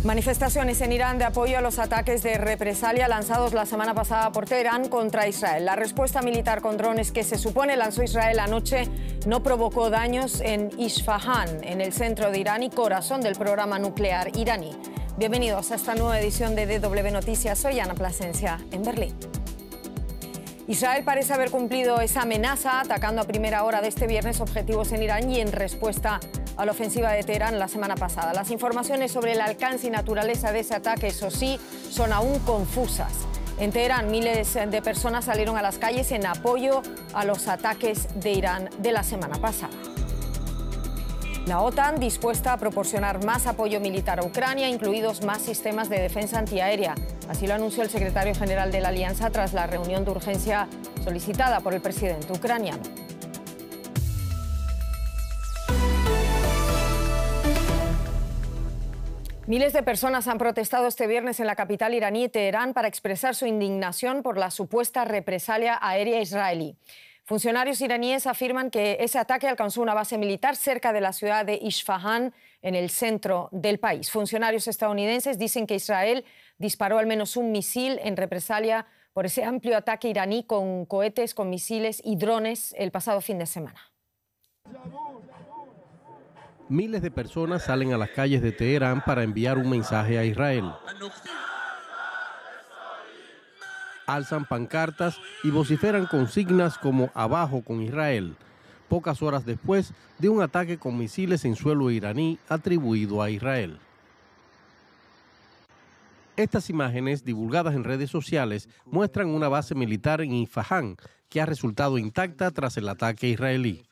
Manifestaciones en Irán de apoyo a los ataques de represalia lanzados la semana pasada por Teherán contra Israel. La respuesta militar con drones que se supone lanzó Israel anoche no provocó daños en Isfahan, en el centro de Irán y corazón del programa nuclear iraní. Bienvenidos a esta nueva edición de DW Noticias. Soy Ana Plasencia en Berlín. Israel parece haber cumplido esa amenaza, atacando a primera hora de este viernes objetivos en Irán y en respuesta a la ofensiva de Teherán la semana pasada. Las informaciones sobre el alcance y naturaleza de ese ataque, eso sí, son aún confusas. En Teherán, miles de personas salieron a las calles en apoyo a los ataques de Irán de la semana pasada. La OTAN dispuesta a proporcionar más apoyo militar a Ucrania, incluidos más sistemas de defensa antiaérea. Así lo anunció el secretario general de la Alianza tras la reunión de urgencia solicitada por el presidente ucraniano. Miles de personas han protestado este viernes en la capital iraní, Teherán, para expresar su indignación por la supuesta represalia aérea israelí. Funcionarios iraníes afirman que ese ataque alcanzó una base militar cerca de la ciudad de Isfahan, en el centro del país. Funcionarios estadounidenses dicen que Israel disparó al menos un misil en represalia por ese amplio ataque iraní con cohetes, con misiles y drones el pasado fin de semana. Miles de personas salen a las calles de Teherán para enviar un mensaje a Israel. Alzan pancartas y vociferan consignas como "Abajo con Israel", pocas horas después de un ataque con misiles en suelo iraní atribuido a Israel. Estas imágenes, divulgadas en redes sociales, muestran una base militar en Isfahan que ha resultado intacta tras el ataque israelí.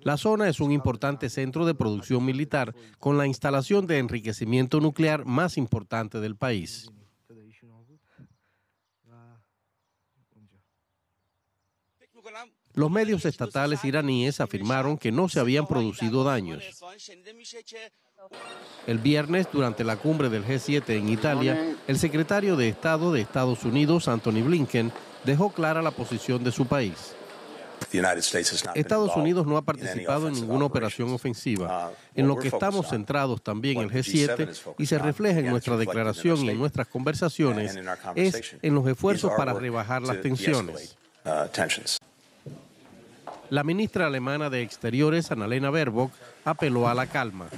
La zona es un importante centro de producción militar con la instalación de enriquecimiento nuclear más importante del país. Los medios estatales iraníes afirmaron que no se habían producido daños. El viernes, durante la cumbre del G7 en Italia, el secretario de Estado de Estados Unidos, Antony Blinken, dejó clara la posición de su país. Estados Unidos no ha participado en ninguna operación ofensiva. En lo que estamos centrados también el G7, y se refleja en nuestra declaración y en nuestras conversaciones, es en los esfuerzos para rebajar las tensiones. La ministra alemana de Exteriores, Annalena Baerbock, apeló a la calma.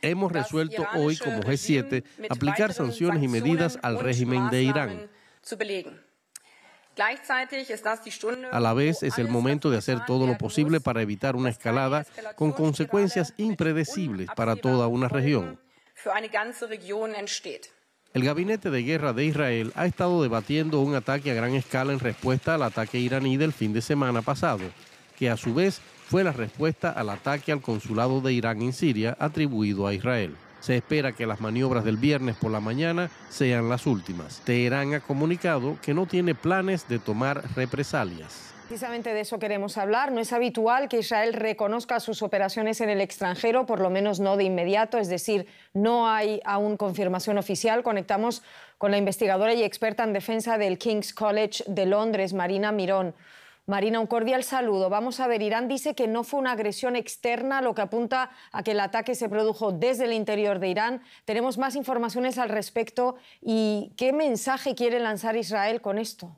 Hemos resuelto hoy como G7 aplicar sanciones y medidas al régimen de Irán. A la vez es el momento de hacer todo lo posible para evitar una escalada con consecuencias impredecibles para toda una región. El Gabinete de Guerra de Israel ha estado debatiendo un ataque a gran escala en respuesta al ataque iraní del fin de semana pasado, que a su vez fue la respuesta al ataque al consulado de Irán en Siria atribuido a Israel. Se espera que las maniobras del viernes por la mañana sean las últimas. Teherán ha comunicado que no tiene planes de tomar represalias. Precisamente de eso queremos hablar. No es habitual que Israel reconozca sus operaciones en el extranjero, por lo menos no de inmediato, es decir, no hay aún confirmación oficial. Conectamos con la investigadora y experta en defensa del King's College de Londres, Marina Mirón. Marina, un cordial saludo. Vamos a ver, Irán dice que no fue una agresión externa, lo que apunta a que el ataque se produjo desde el interior de Irán. Tenemos más informaciones al respecto. ¿Y qué mensaje quiere lanzar Israel con esto?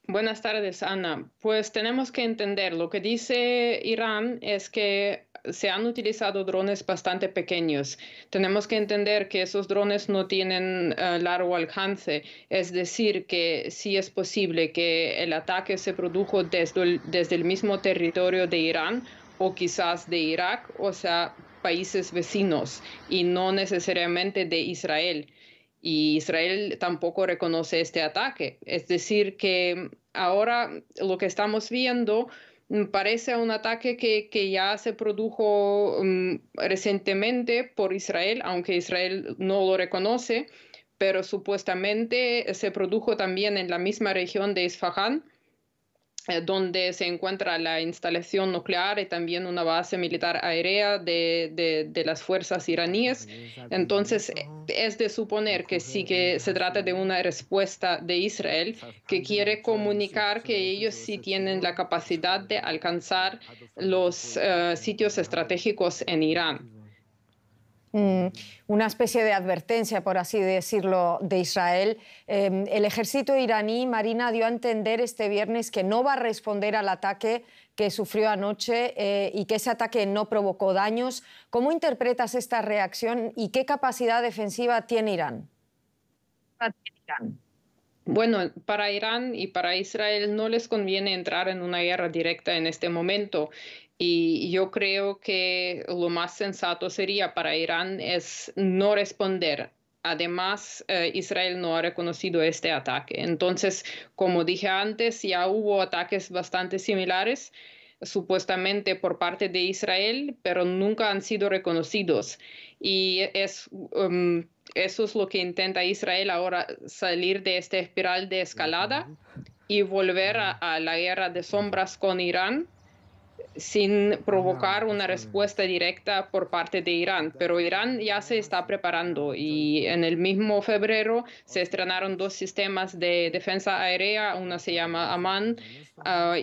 Buenas tardes, Ana. Pues tenemos que entender, lo que dice Irán es que se han utilizado drones bastante pequeños. Tenemos que entender que esos drones no tienen largo alcance, es decir, que sí es posible que el ataque se produjo desde el mismo territorio de Irán o quizás de Irak, o sea, países vecinos, y no necesariamente de Israel. Y Israel tampoco reconoce este ataque. Es decir, que ahora lo que estamos viendo parece un ataque que ya se produjo recientemente por Israel, aunque Israel no lo reconoce, pero supuestamente se produjo también en la misma región de Isfahan. donde se encuentra la instalación nuclear y también una base militar aérea de las fuerzas iraníes. Entonces, es de suponer que sí que se trata de una respuesta de Israel que quiere comunicar que ellos sí tienen la capacidad de alcanzar los sitios estratégicos en Irán. Una especie de advertencia, por así decirlo, de Israel. El ejército iraní, Marina, dio a entender este viernes que no va a responder al ataque que sufrió anoche y que ese ataque no provocó daños. ¿Cómo interpretas esta reacción y qué capacidad defensiva tiene Irán? Bueno, para Irán y para Israel no les conviene entrar en una guerra directa en este momento. Y yo creo que lo más sensato sería para Irán es no responder. Además, Israel no ha reconocido este ataque. Entonces, como dije antes, ya hubo ataques bastante similares, supuestamente por parte de Israel, pero nunca han sido reconocidos. Y eso es lo que intenta Israel ahora, salir de esta espiral de escalada y volver a la guerra de sombras con Irán, sin provocar una respuesta directa por parte de Irán. Pero Irán ya se está preparando y en el mismo febrero se estrenaron 2 sistemas de defensa aérea, una se llama Aman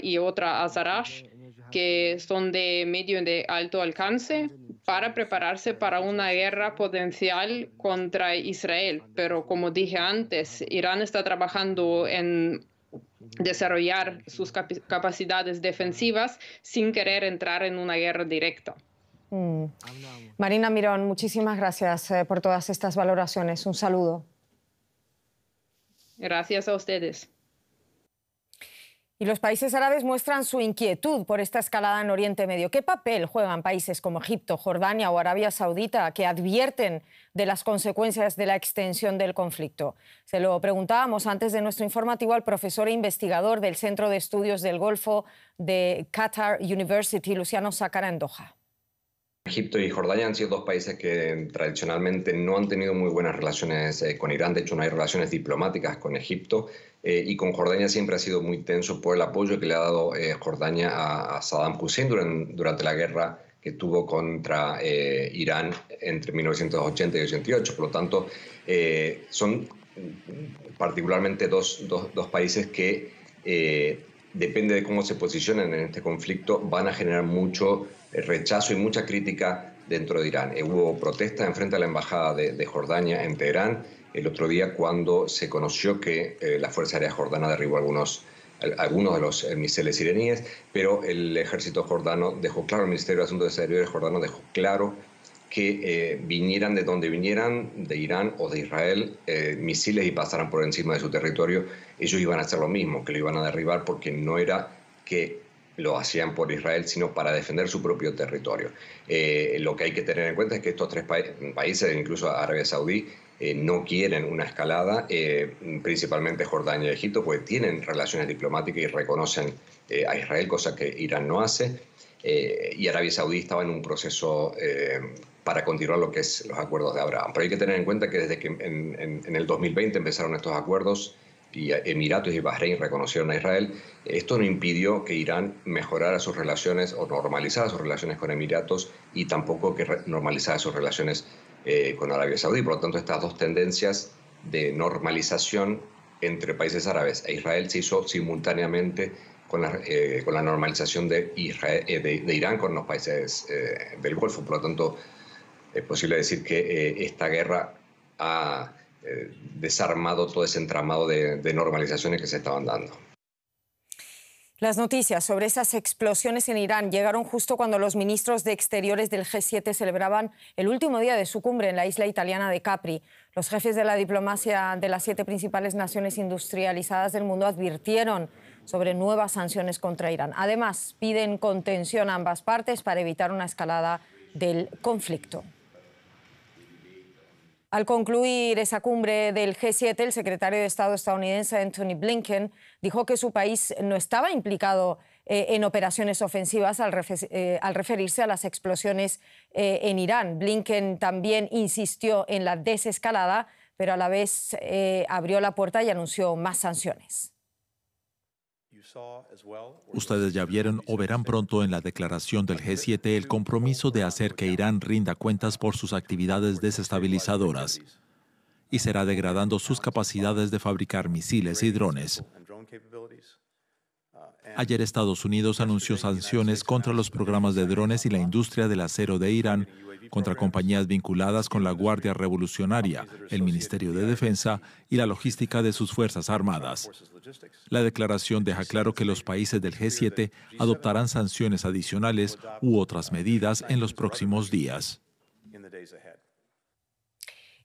y otra Azarash, que son de medio y de alto alcance, para prepararse para una guerra potencial contra Israel. Pero como dije antes, Irán está trabajando en desarrollar sus capacidades defensivas sin querer entrar en una guerra directa. Marina Mirón, muchísimas gracias por todas estas valoraciones. Un saludo. Gracias a ustedes. Y los países árabes muestran su inquietud por esta escalada en Oriente Medio. ¿Qué papel juegan países como Egipto, Jordania o Arabia Saudita, que advierten de las consecuencias de la extensión del conflicto? Se lo preguntábamos antes de nuestro informativo al profesor e investigador del Centro de Estudios del Golfo de Qatar University, Luciano Sácara, en Doha. Egipto y Jordania han sido 2 países que tradicionalmente no han tenido muy buenas relaciones con Irán. De hecho, no hay relaciones diplomáticas con Egipto. Y con Jordania siempre ha sido muy tenso por el apoyo que le ha dado Jordania a Saddam Hussein durante la guerra que tuvo contra Irán entre 1980 y 88. Por lo tanto, son particularmente dos países que, depende de cómo se posicionen en este conflicto, van a generar mucho rechazo y mucha crítica dentro de Irán. Hubo protestas enfrente a la embajada de Jordania en Teherán el otro día cuando se conoció que la Fuerza Aérea Jordana derribó algunos de los misiles iraníes, pero el ejército jordano dejó claro, el Ministerio de Asuntos Exteriores jordano dejó claro que vinieran de donde vinieran, de Irán o de Israel, misiles y pasaran por encima de su territorio, ellos iban a hacer lo mismo, que lo iban a derribar, porque no era que lo hacían por Israel, sino para defender su propio territorio. Lo que hay que tener en cuenta es que estos 3 países, incluso Arabia Saudí, no quieren una escalada, principalmente Jordania y Egipto, porque tienen relaciones diplomáticas y reconocen a Israel, cosa que Irán no hace. Y Arabia Saudí estaba en un proceso para continuar lo que es los acuerdos de Abraham. Pero hay que tener en cuenta que desde que en el 2020 empezaron estos acuerdos y Emiratos y Bahrein reconocieron a Israel, esto no impidió que Irán mejorara sus relaciones o normalizara sus relaciones con Emiratos, y tampoco que normalizara sus relaciones con Arabia Saudí. Por lo tanto, estas 2 tendencias de normalización entre países árabes e Israel se hizo simultáneamente con la normalización de Irán con los países del Golfo. Por lo tanto, es posible decir que esta guerra ha desarmado todo ese entramado de normalizaciones que se estaban dando. Las noticias sobre esas explosiones en Irán llegaron justo cuando los ministros de Exteriores del G7 celebraban el último día de su cumbre en la isla italiana de Capri. Los jefes de la diplomacia de las 7 principales naciones industrializadas del mundo advirtieron sobre nuevas sanciones contra Irán. Además, piden contención a ambas partes para evitar una escalada del conflicto. Al concluir esa cumbre del G7, el secretario de Estado estadounidense Antony Blinken dijo que su país no estaba implicado en operaciones ofensivas al referirse a las explosiones en Irán. Blinken también insistió en la desescalada, pero a la vez abrió la puerta y anunció más sanciones. Ustedes ya vieron o verán pronto en la declaración del G7 el compromiso de hacer que Irán rinda cuentas por sus actividades desestabilizadoras y será degradando sus capacidades de fabricar misiles y drones. Ayer Estados Unidos anunció sanciones contra los programas de drones y la industria del acero de Irán, contra compañías vinculadas con la Guardia Revolucionaria, el Ministerio de Defensa y la logística de sus Fuerzas Armadas. La declaración deja claro que los países del G7 adoptarán sanciones adicionales u otras medidas en los próximos días.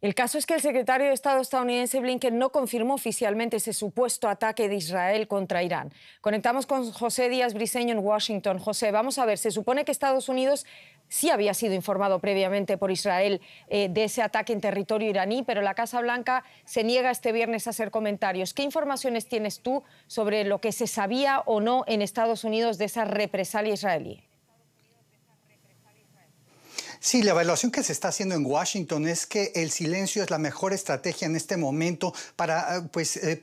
El caso es que el secretario de Estado estadounidense Blinken no confirmó oficialmente ese supuesto ataque de Israel contra Irán. Conectamos con José Díaz Briceño en Washington. José, vamos a ver, se supone que Estados Unidos sí había sido informado previamente por Israel de ese ataque en territorio iraní, pero la Casa Blanca se niega este viernes a hacer comentarios. ¿Qué informaciones tienes tú sobre lo que se sabía o no en Estados Unidos de esa represalia israelí? Sí, la evaluación que se está haciendo en Washington es que el silencio es la mejor estrategia en este momento para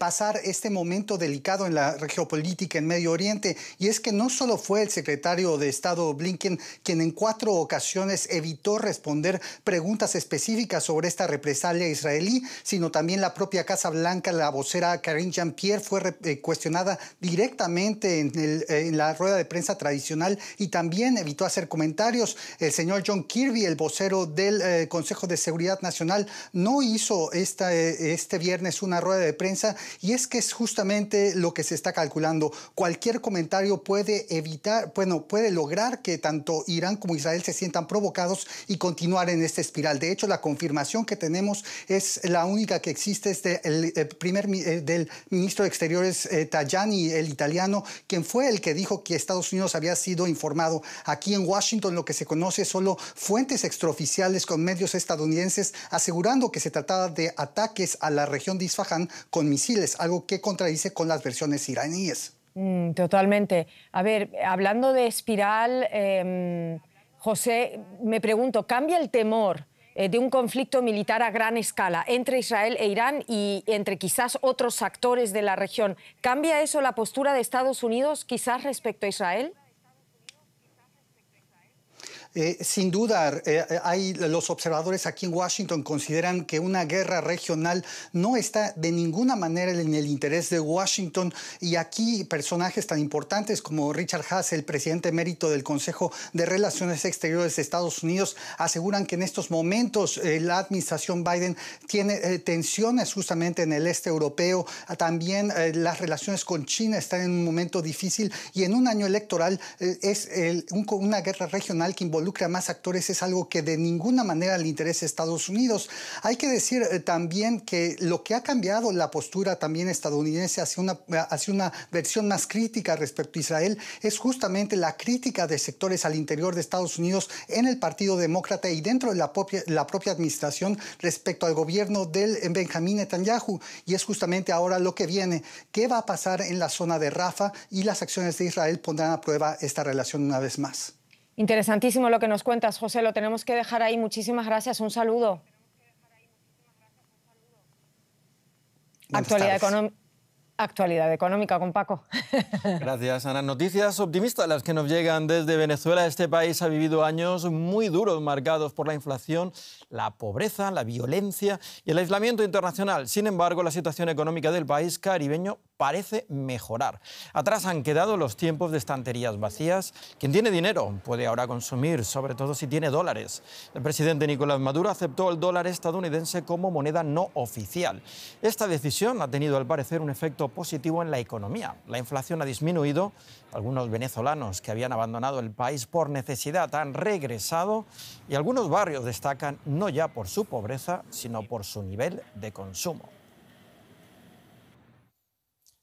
pasar este momento delicado en la geopolítica en Medio Oriente. Y es que no solo fue el secretario de Estado Blinken quien en 4 ocasiones evitó responder preguntas específicas sobre esta represalia israelí, sino también la propia Casa Blanca, la vocera Karine Jean-Pierre, fue cuestionada directamente en la rueda de prensa tradicional y también evitó hacer comentarios. El señor John Kirby, el vocero del Consejo de Seguridad Nacional, no hizo este viernes una rueda de prensa, y es que es justamente lo que se está calculando. Cualquier comentario puede lograr que tanto Irán como Israel se sientan provocados y continuar en esta espiral. De hecho, la confirmación que tenemos es la única que existe, es del ministro de Exteriores Tajani, el italiano, quien fue el que dijo que Estados Unidos había sido informado. Aquí en Washington lo que se conoce solo fuentes extraoficiales con medios estadounidenses asegurando que se trataba de ataques a la región de Isfahán con misiles, algo que contradice con las versiones iraníes. Totalmente. A ver, hablando de espiral, José, me pregunto, ¿cambia el temor de un conflicto militar a gran escala entre Israel e Irán y entre quizás otros actores de la región? ¿Cambia eso la postura de Estados Unidos quizás respecto a Israel? Sin duda, los observadores aquí en Washington consideran que una guerra regional no está de ninguna manera en el interés de Washington, y aquí personajes tan importantes como Richard Haass, el presidente emérito del Consejo de Relaciones Exteriores de Estados Unidos, aseguran que en estos momentos la administración Biden tiene tensiones justamente en el este europeo. También las relaciones con China están en un momento difícil, y en un año electoral una guerra regional que involucra a más actores es algo que de ninguna manera le interesa a Estados Unidos. Hay que decir también que lo que ha cambiado la postura también estadounidense hacia una versión más crítica respecto a Israel es justamente la crítica de sectores al interior de Estados Unidos en el Partido Demócrata y dentro de la propia administración respecto al gobierno del Benjamín Netanyahu. Y es justamente ahora lo que viene. ¿Qué va a pasar en la zona de Rafah? Y las acciones de Israel pondrán a prueba esta relación una vez más. Interesantísimo lo que nos cuentas, José. Lo tenemos que dejar ahí. Muchísimas gracias. Un saludo. Actualidad económica con Paco. Gracias, Ana. Noticias optimistas las que nos llegan desde Venezuela. Este país ha vivido años muy duros, marcados por la inflación, la pobreza, la violencia y el aislamiento internacional. Sin embargo, la situación económica del país caribeño parece mejorar. Atrás han quedado los tiempos de estanterías vacías. Quien tiene dinero puede ahora consumir, sobre todo si tiene dólares. El presidente Nicolás Maduro aceptó el dólar estadounidense como moneda no oficial. Esta decisión ha tenido, al parecer, un efecto positivo en la economía. La inflación ha disminuido. Algunos venezolanos que habían abandonado el país por necesidad han regresado, y algunos barrios destacan no ya por su pobreza, sino por su nivel de consumo.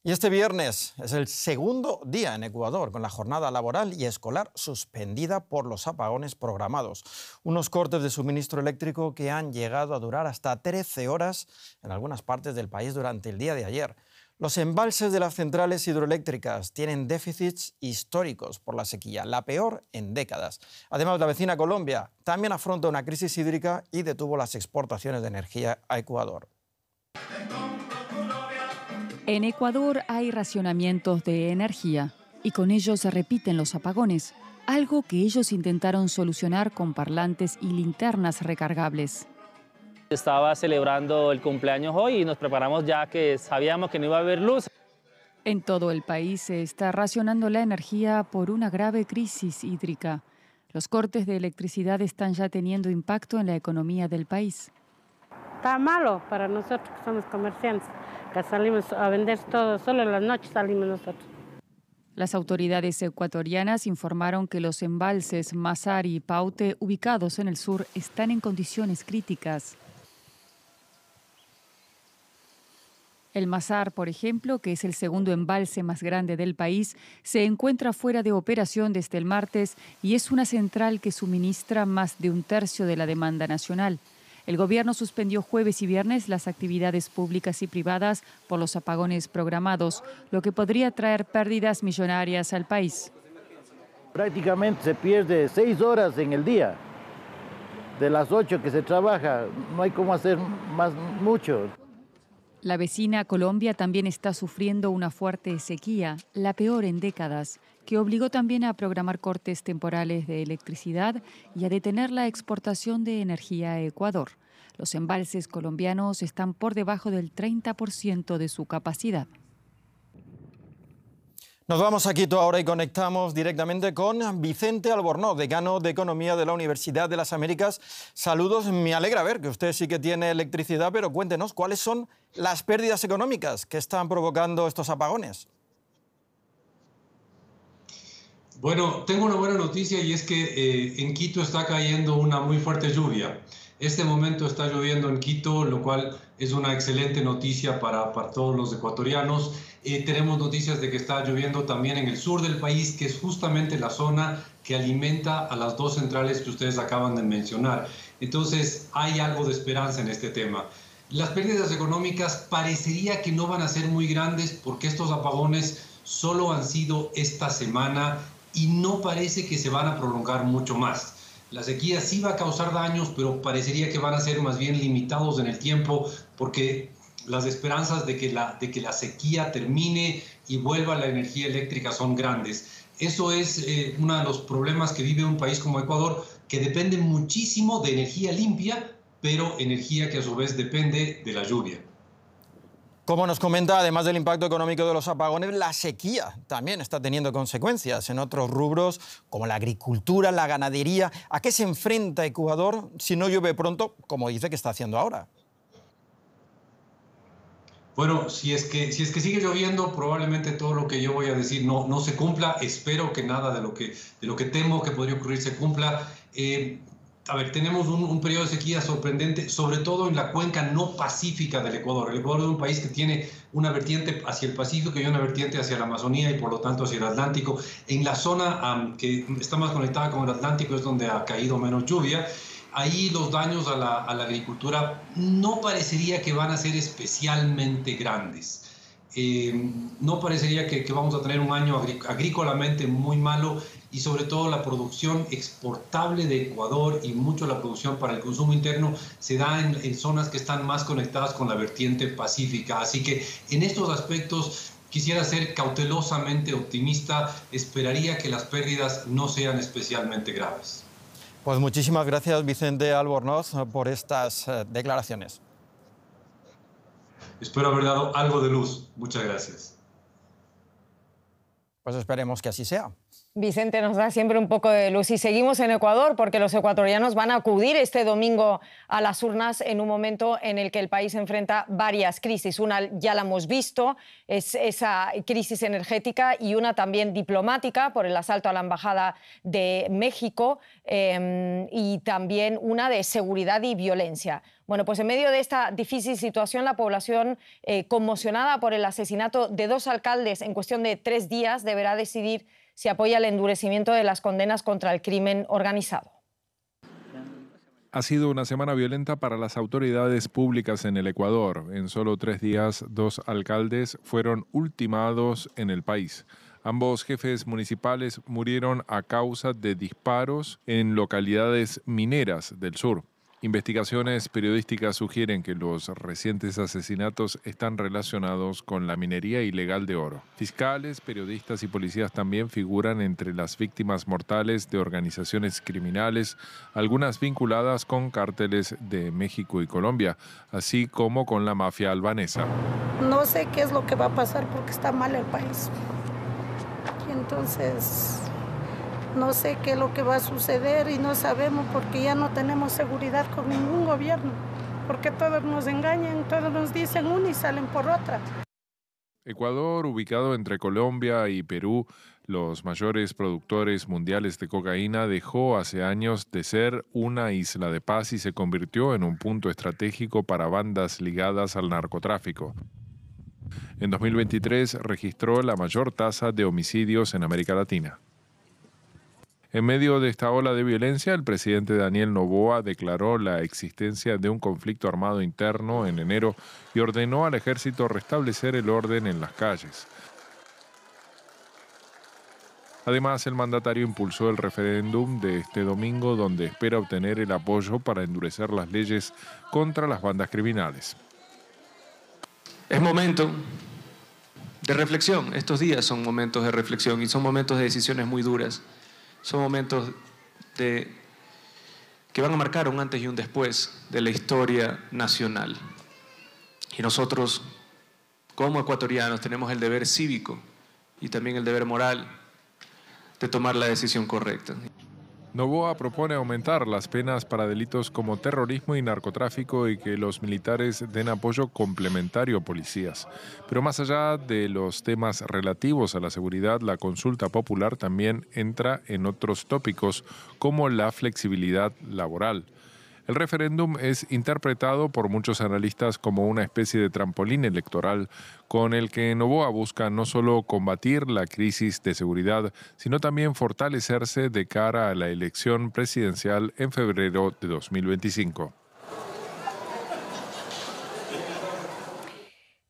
Y este viernes es el segundo día en Ecuador con la jornada laboral y escolar suspendida por los apagones programados. Unos cortes de suministro eléctrico que han llegado a durar hasta 13 horas en algunas partes del país durante el día de ayer. Los embalses de las centrales hidroeléctricas tienen déficits históricos por la sequía, la peor en décadas. Además, la vecina Colombia también afronta una crisis hídrica y detuvo las exportaciones de energía a Ecuador. En Ecuador hay racionamientos de energía y con ellos se repiten los apagones, algo que ellos intentaron solucionar con parlantes y linternas recargables. Estaba celebrando el cumpleaños hoy y nos preparamos ya que sabíamos que no iba a haber luz. En todo el país se está racionando la energía por una grave crisis hídrica. Los cortes de electricidad están ya teniendo impacto en la economía del país. Está malo para nosotros que somos comerciantes, que salimos a vender todo, solo en las noches salimos nosotros. Las autoridades ecuatorianas informaron que los embalses Mazar y Paute, ubicados en el sur, están en condiciones críticas. El Mazar, por ejemplo, que es el segundo embalse más grande del país, se encuentra fuera de operación desde el martes y es una central que suministra más de un tercio de la demanda nacional. El gobierno suspendió jueves y viernes las actividades públicas y privadas por los apagones programados, lo que podría traer pérdidas millonarias al país. Prácticamente se pierde 6 horas en el día. De las 8 que se trabaja, no hay cómo hacer más mucho. La vecina Colombia también está sufriendo una fuerte sequía, la peor en décadas, que obligó también a programar cortes temporales de electricidad y a detener la exportación de energía a Ecuador. Los embalses colombianos están por debajo del 30% de su capacidad. Nos vamos a Quito ahora y conectamos directamente con Vicente Albornoz, decano de Economía de la Universidad de las Américas. Saludos, me alegra ver que usted sí que tiene electricidad, pero cuéntenos cuáles son las pérdidas económicas que están provocando estos apagones. Bueno, tengo una buena noticia y es que en Quito está cayendo una muy fuerte lluvia. Este momento está lloviendo en Quito, lo cual es una excelente noticia para todos los ecuatorianos. Tenemos noticias de que está lloviendo también en el sur del país, que es justamente la zona que alimenta a las 2 centrales que ustedes acaban de mencionar. Entonces, hay algo de esperanza en este tema. Las pérdidas económicas parecería que no van a ser muy grandes porque estos apagones solo han sido esta semana y no parece que se van a prolongar mucho más. La sequía sí va a causar daños, pero parecería que van a ser más bien limitados en el tiempo porque las esperanzas de que la sequía termine y vuelva la energía eléctrica son grandes. Eso es uno de los problemas que vive un país como Ecuador, que depende muchísimo de energía limpia, pero energía que a su vez depende de la lluvia. Como nos comenta, además del impacto económico de los apagones, la sequía también está teniendo consecuencias en otros rubros como la agricultura, la ganadería. ¿A qué se enfrenta Ecuador si no llueve pronto, como dice que está haciendo ahora? Bueno, si es que sigue lloviendo, probablemente todo lo que yo voy a decir no se cumpla. Espero que nada de lo que temo que podría ocurrir se cumpla. A ver, tenemos un periodo de sequía sorprendente, sobre todo en la cuenca no pacífica del Ecuador. El Ecuador es un país que tiene una vertiente hacia el Pacífico y una vertiente hacia la Amazonía y por lo tanto hacia el Atlántico. En la zona que está más conectada con el Atlántico es donde ha caído menos lluvia. Ahí los daños a la agricultura no parecería que van a ser especialmente grandes. No parecería que vamos a tener un año agrícolamente muy malo y sobre todo la producción exportable de Ecuador y mucho la producción para el consumo interno se da en zonas que están más conectadas con la vertiente pacífica. Así que en estos aspectos quisiera ser cautelosamente optimista, esperaría que las pérdidas no sean especialmente graves. Pues muchísimas gracias, Vicente Albornoz, por estas declaraciones. Espero haber dado algo de luz. Muchas gracias. Pues esperemos que así sea. Vicente nos da siempre un poco de luz y seguimos en Ecuador porque los ecuatorianos van a acudir este domingo a las urnas en un momento en el que el país enfrenta varias crisis. Una ya la hemos visto, es esa crisis energética y una también diplomática por el asalto a la Embajada de México y también una de seguridad y violencia. Bueno, pues en medio de esta difícil situación, la población conmocionada por el asesinato de 2 alcaldes en cuestión de 3 días deberá decidir si apoya el endurecimiento de las condenas contra el crimen organizado. Ha sido una semana violenta para las autoridades públicas en el Ecuador. En solo 3 días, 2 alcaldes fueron ultimados en el país. Ambos jefes municipales murieron a causa de disparos en localidades mineras del sur. Investigaciones periodísticas sugieren que los recientes asesinatos están relacionados con la minería ilegal de oro. Fiscales, periodistas y policías también figuran entre las víctimas mortales de organizaciones criminales, algunas vinculadas con cárteles de México y Colombia, así como con la mafia albanesa. No sé qué es lo que va a pasar porque está mal el país. Y entonces no sé qué es lo que va a suceder y no sabemos porque ya no tenemos seguridad con ningún gobierno, porque todos nos engañan, todos nos dicen una y salen por otra. Ecuador, ubicado entre Colombia y Perú, los mayores productores mundiales de cocaína, dejó hace años de ser una isla de paz y se convirtió en un punto estratégico para bandas ligadas al narcotráfico. En 2023 registró la mayor tasa de homicidios en América Latina. En medio de esta ola de violencia, el presidente Daniel Noboa declaró la existencia de un conflicto armado interno en enero y ordenó al ejército restablecer el orden en las calles. Además, el mandatario impulsó el referéndum de este domingo, donde espera obtener el apoyo para endurecer las leyes contra las bandas criminales. Es momento de reflexión. Estos días son momentos de reflexión y son momentos de decisiones muy duras. Son momentos que van a marcar un antes y un después de la historia nacional. Y nosotros, como ecuatorianos, tenemos el deber cívico y también el deber moral de tomar la decisión correcta. Noboa propone aumentar las penas para delitos como terrorismo y narcotráfico y que los militares den apoyo complementario a policías. Pero más allá de los temas relativos a la seguridad, la consulta popular también entra en otros tópicos como la flexibilidad laboral. El referéndum es interpretado por muchos analistas como una especie de trampolín electoral con el que Noboa busca no solo combatir la crisis de seguridad, sino también fortalecerse de cara a la elección presidencial en febrero de 2025.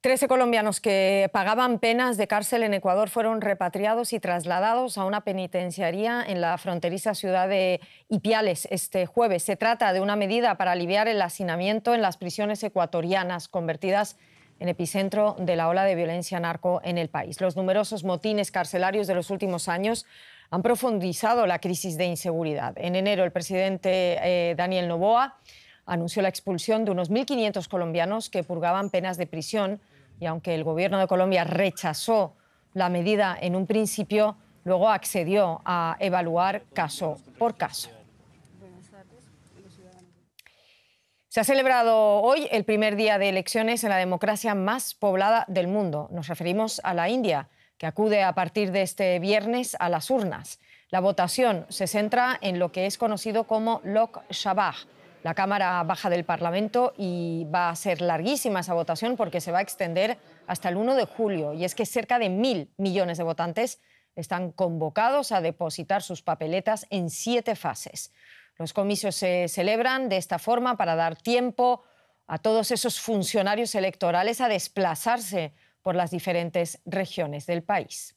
13 colombianos que pagaban penas de cárcel en Ecuador fueron repatriados y trasladados a una penitenciaría en la fronteriza ciudad de Ipiales este jueves. Se trata de una medida para aliviar el hacinamiento en las prisiones ecuatorianas, convertidas en epicentro de la ola de violencia narco en el país. Los numerosos motines carcelarios de los últimos años han profundizado la crisis de inseguridad. En enero, el presidente Daniel Noboa anunció la expulsión de unos 1.500 colombianos que purgaban penas de prisión y aunque el gobierno de Colombia rechazó la medida en un principio, luego accedió a evaluar caso por caso. Se ha celebrado hoy el primer día de elecciones en la democracia más poblada del mundo. Nos referimos a la India, que acude a partir de este viernes a las urnas. La votación se centra en lo que es conocido como Lok Sabha, la Cámara Baja del Parlamento, y va a ser larguísima esa votación porque se va a extender hasta el 1 de julio. Y es que cerca de 1.000 millones de votantes están convocados a depositar sus papeletas en 7 fases. Los comicios se celebran de esta forma para dar tiempo a todos esos funcionarios electorales a desplazarse por las diferentes regiones del país.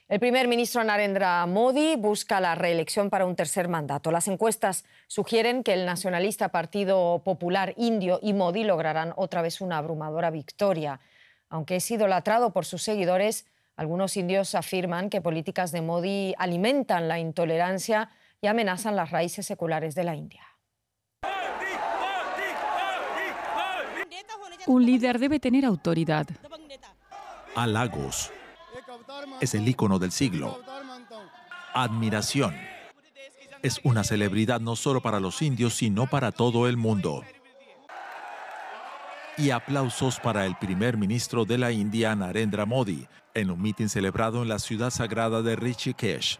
El primer ministro Narendra Modi busca la reelección para un tercer mandato. Las encuestas sugieren que el nacionalista Partido Popular Indio y Modi lograrán otra vez una abrumadora victoria. Aunque es idolatrado por sus seguidores, algunos indios afirman que políticas de Modi alimentan la intolerancia y amenazan las raíces seculares de la India. Un líder debe tener autoridad. Halagos. Es el ícono del siglo. Admiración. Es una celebridad no solo para los indios, sino para todo el mundo. Y aplausos para el primer ministro de la India, Narendra Modi, en un mitin celebrado en la ciudad sagrada de Rishikesh.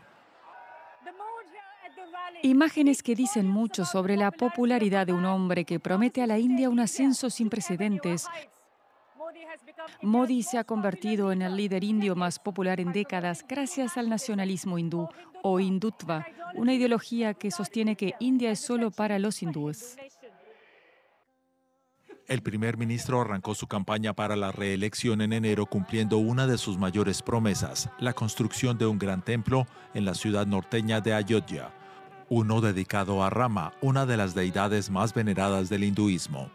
Imágenes que dicen mucho sobre la popularidad de un hombre que promete a la India un ascenso sin precedentes. Modi se ha convertido en el líder indio más popular en décadas gracias al nacionalismo hindú o hindutva, una ideología que sostiene que India es solo para los hindúes. El primer ministro arrancó su campaña para la reelección en enero cumpliendo una de sus mayores promesas, la construcción de un gran templo en la ciudad norteña de Ayodhya. uno dedicado a Rama, una de las deidades más veneradas del hinduismo.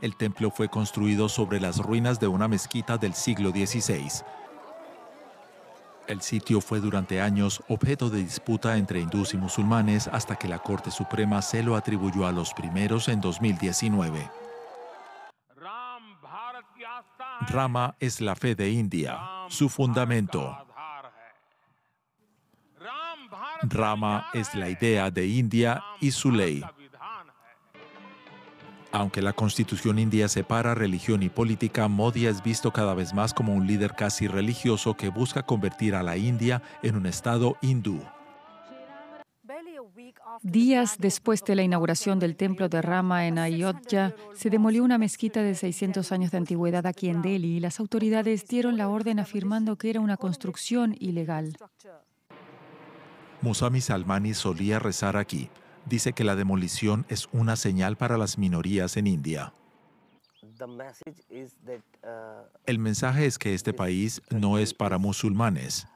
El templo fue construido sobre las ruinas de una mezquita del siglo XVI. El sitio fue durante años objeto de disputa entre hindús y musulmanes hasta que la Corte Suprema se lo atribuyó a los primeros en 2019. Rama es la fe de India, su fundamento. Rama es la idea de India y su ley. Aunque la constitución india separa religión y política, Modi es visto cada vez más como un líder casi religioso que busca convertir a la India en un estado hindú. Días después de la inauguración del templo de Rama en Ayodhya, se demolió una mezquita de 600 años de antigüedad aquí en Delhi y las autoridades dieron la orden afirmando que era una construcción ilegal. Musami Salmani solía rezar aquí. Dice que la demolición es una señal para las minorías en India. El mensaje es que este país no es para musulmanes.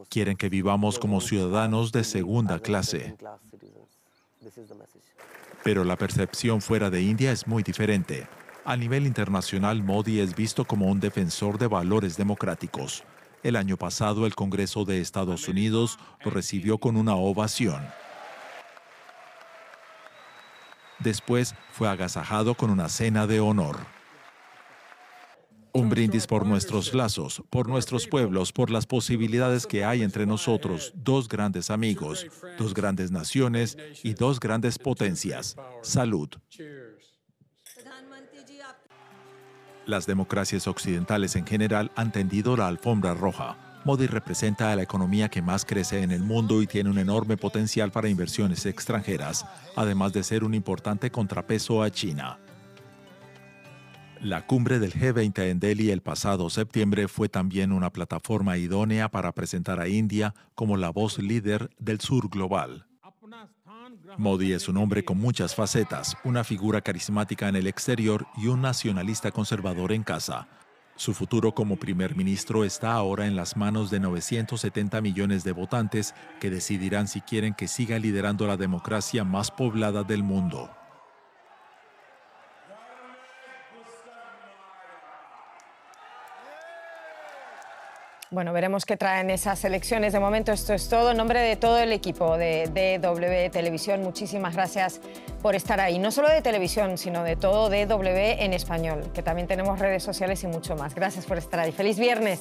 Quieren que vivamos como ciudadanos de segunda clase. Pero la percepción fuera de India es muy diferente. A nivel internacional, Modi es visto como un defensor de valores democráticos. El año pasado, el Congreso de Estados Unidos lo recibió con una ovación. Después fue agasajado con una cena de honor. Un brindis por nuestros lazos, por nuestros pueblos, por las posibilidades que hay entre nosotros, dos grandes amigos, dos grandes naciones y dos grandes potencias. Salud. Las democracias occidentales en general han tendido la alfombra roja. Modi representa a la economía que más crece en el mundo y tiene un enorme potencial para inversiones extranjeras, además de ser un importante contrapeso a China. La cumbre del G20 en Delhi el pasado septiembre fue también una plataforma idónea para presentar a India como la voz líder del sur global. Modi es un hombre con muchas facetas, una figura carismática en el exterior y un nacionalista conservador en casa. Su futuro como primer ministro está ahora en las manos de 970 millones de votantes que decidirán si quieren que siga liderando la democracia más poblada del mundo. Bueno, veremos qué traen esas elecciones. De momento esto es todo. En nombre de todo el equipo de DW Televisión, muchísimas gracias por estar ahí. No solo de televisión, sino de todo DW en español, que también tenemos redes sociales y mucho más. Gracias por estar ahí. ¡Feliz viernes!